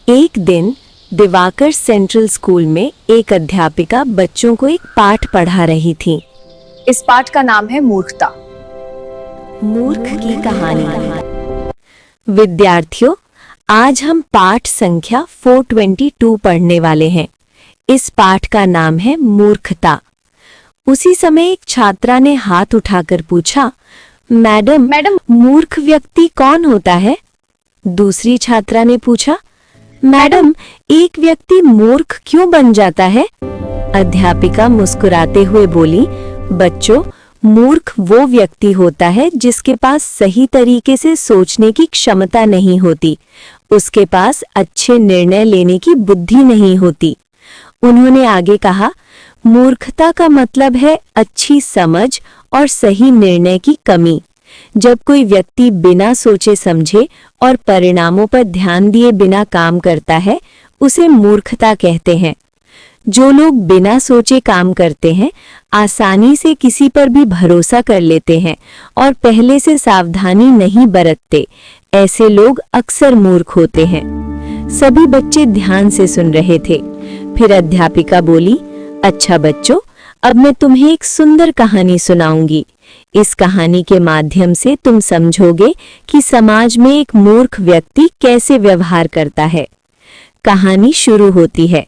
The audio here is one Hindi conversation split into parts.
एक दिन दिवाकर सेंट्रल स्कूल में एक अध्यापिका बच्चों को एक पाठ पढ़ा रही थी। इस पाठ का नाम है मूर्खता। मूर्ख की कहानी। विद्यार्थियों, आज हम पाठ संख्या 422 पढ़ने वाले हैं। इस पाठ का नाम है मूर्खता। उसी समय एक छात्रा ने हाथ उठाकर पूछा, मैडम मूर्ख व्यक्ति कौन होता है? दूसरी छात्रा ने पूछा, मैडम एक व्यक्ति मूर्ख क्यों बन जाता है? अध्यापिका मुस्कुराते हुए बोली, बच्चों, मूर्ख वो व्यक्ति होता है जिसके पास सही तरीके से सोचने की क्षमता नहीं होती, उसके पास अच्छे निर्णय लेने की बुद्धि नहीं होती। उन्होंने आगे कहा, मूर्खता का मतलब है अच्छी समझ और सही निर्णय की कमी। जब कोई व्यक्ति बिना सोचे समझे और परिणामों पर ध्यान दिए बिना काम करता है, उसे मूर्खता कहते हैं। जो लोग बिना सोचे काम करते हैं, आसानी से किसी पर भी भरोसा कर लेते हैं और पहले से सावधानी नहीं बरतते, ऐसे लोग अक्सर मूर्ख होते हैं। सभी बच्चे ध्यान से सुन रहे थे। फिर अध्यापिका बोली, अच्छा बच्चों, अब मैं तुम्हें एक सुंदर कहानी सुनाऊंगी। इस कहानी के माध्यम से तुम समझोगे कि समाज में एक मूर्ख व्यक्ति कैसे व्यवहार करता है। कहानी शुरू होती है।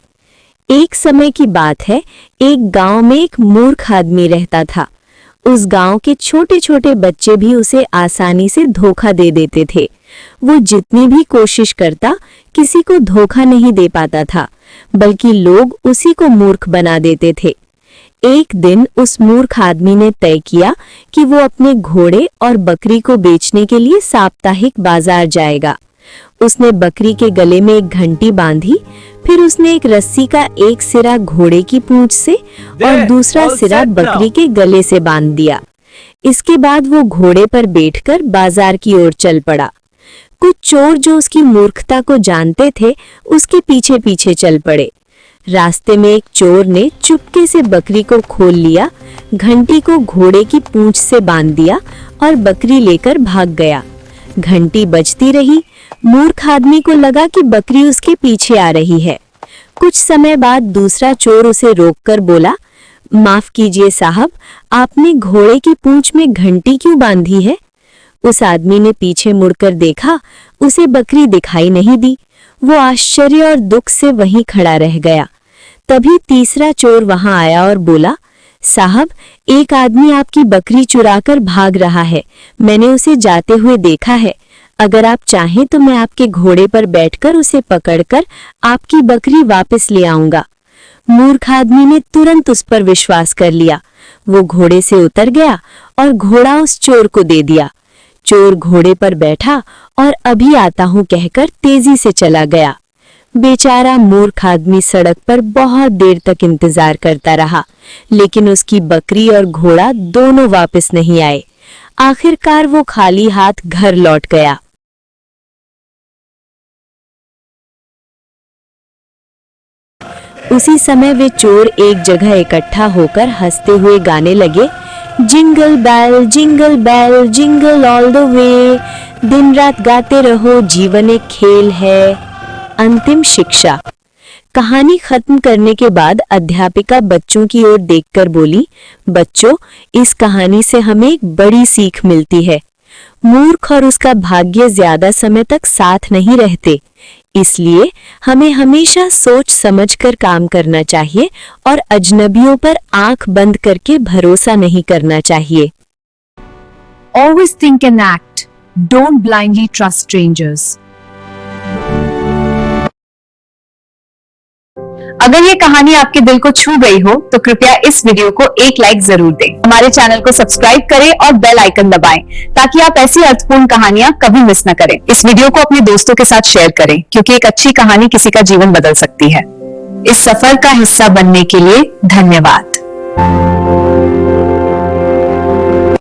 एक समय की बात है, एक गांव में एक मूर्ख आदमी रहता था। उस गांव के छोटे छोटे बच्चे भी उसे आसानी से धोखा दे देते थे। वो जितनी भी कोशिश करता, किसी को धोखा नहीं दे पाता था, बल्कि लोग उसी को मूर्ख बना देते थे। एक दिन उस मूर्ख आदमी ने तय किया कि वो अपने घोड़े और बकरी को बेचने के लिए साप्ताहिक बाजार जाएगा। उसने बकरी के गले में एक घंटी बांधी, फिर उसने एक रस्सी का एक सिरा घोड़े की पूंछ से और दूसरा सिरा बकरी के गले से बांध दिया। इसके बाद वो घोड़े पर बैठकर बाजार की ओर चल पड़ा। कुछ चोर जो उसकी मूर्खता को जानते थे, उसके पीछे पीछे चल पड़े। रास्ते में एक चोर ने चुपके से बकरी को खोल लिया, घंटी को घोड़े की पूंछ से बांध दिया और बकरी लेकर भाग गया। घंटी बजती रही। मूर्ख आदमी को लगा कि बकरी उसके पीछे आ रही है। कुछ समय बाद दूसरा चोर उसे रोककर बोला, माफ कीजिए साहब, आपने घोड़े की पूंछ में घंटी क्यों बांधी है? उस आदमी ने पीछे मुड़कर देखा, उसे बकरी दिखाई नहीं दी। वो आश्चर्य और दुख से वहीं खड़ा रह गया। तभी तीसरा चोर वहां आया और बोला, साहब, एक आदमी आपकी बकरी चुराकर भाग रहा है। मैंने उसे जाते हुए देखा है। अगर आप चाहें तो मैं आपके घोड़े पर बैठकर उसे पकड़कर आपकी बकरी वापस ले आऊंगा। मूर्ख आदमी ने तुरंत उस पर विश्वास कर लिया। वो घोड़े से उतर गया और घोड़ा उस चोर को दे दिया। चोर घोड़े पर बैठा और अभी आता हूं कहकर तेजी से चला गया। बेचारा मूर्ख आदमी सड़क पर बहुत देर तक इंतजार करता रहा, लेकिन उसकी बकरी और घोड़ा दोनों वापस नहीं आए। आखिरकार वो खाली हाथ घर लौट गया। उसी समय वे चोर एक जगह इकट्ठा होकर हंसते हुए गाने लगे, जिंगल बैल जिंगल ऑल द वे, दिन रात गाते रहो, जीवन एक खेल है। अंतिम शिक्षा। कहानी खत्म करने के बाद अध्यापिका बच्चों की ओर देखकर बोली, बच्चों, इस कहानी से हमें एक बड़ी सीख मिलती है। मूर्ख और उसका भाग्य ज्यादा समय तक साथ नहीं रहते, इसलिए हमें हमेशा सोच समझकर काम करना चाहिए और अजनबियों पर आंख बंद करके भरोसा नहीं करना चाहिए। Always think and act. Don't blindly trust strangers. अगर ये कहानी आपके दिल को छू गई हो तो कृपया इस वीडियो को एक लाइक जरूर दें। हमारे चैनल को सब्सक्राइब करें और बेल आइकन दबाएं ताकि आप ऐसी अर्थपूर्ण कहानियां कभी मिस न करें। इस वीडियो को अपने दोस्तों के साथ शेयर करें, क्योंकि एक अच्छी कहानी किसी का जीवन बदल सकती है। इस सफर का हिस्सा बनने के लिए धन्यवाद।